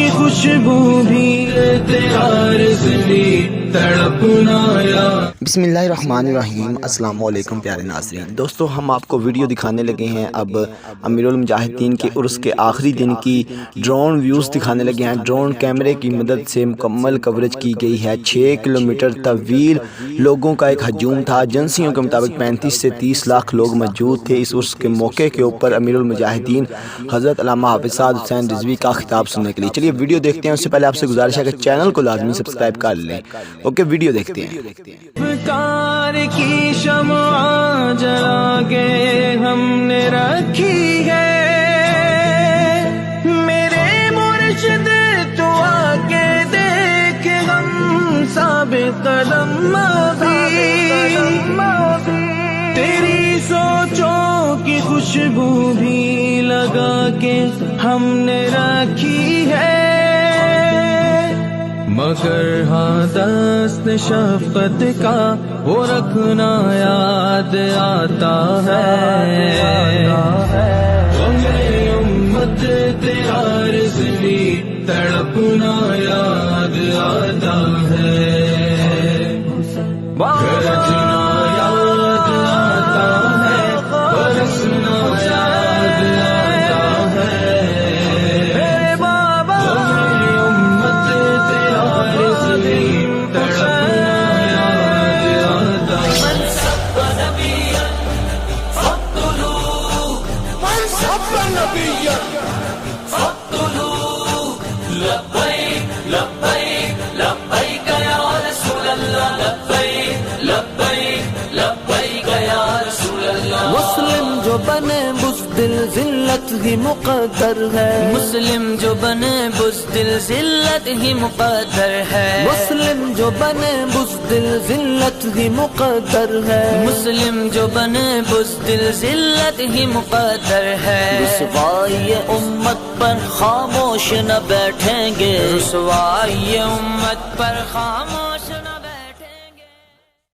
خوشبو بھی تیار زلی تڑپنا یا۔ بسم اللہ الرحمن الرحیم۔ السلام علیکم پیارے ناظرین، دوستو ہم آپ کو ویڈیو دکھانے لگے ہیں اب امیر المجاہدین کے عرس کے آخری دن کی ڈرون ویوز دکھانے لگے ہیں۔ ڈرون کیمرے کی مدد سے مکمل کوریج کی گئی ہے۔ 6 کلومیٹر طویل لوگوں کا ایک ہجوم تھا۔ ایجنسیوں کے مطابق 35 سے 30 لاکھ لوگ موجود تھے۔ اس عرس کے موقع کے اوپر امیر المجاہدین حضرت علامہ حافظ سعد حسین رضوی کا خطاب سننے کے لیے چلیے ویڈیو دیکھتے ہیں۔ اس سے پہلے آپ سے گزارش ہے کہ چینل کو لازمی سبسکرائب کر لیں۔ اوکے ویڈیو دیکھتے ہیں۔ افکار کی شمع جلا کے ہم نے رکھی ہے، میرے مرشد تو آکے دیکھ ہم ثابت قدم بھی، تیری سوچوں کی خوشبو بھی لگا کے ہم نے رکھی ہے، مگر ہاں دست شفقت کا وہ رکھنا یاد آتا ہے، ہمیں امت تیار زلی تڑپنا یاد آتا ہے، گرجنا یاد آتا ہے، برسنا یاد آتا ہے، مسلم جو بنے بزدل ذلت ہی مقدر ہے، مسلم جو بنے بزدل ذلت ہی مقدر ہے، مسلم جو بنے بزدل ذلت ہی مقدر ہے، مسلم جو بنے بزدل ذلت ہی مقدر ہے، رسوائی امت پر خاموش نہ بیٹھیں گے، رسوائی امت پر خاموش نہ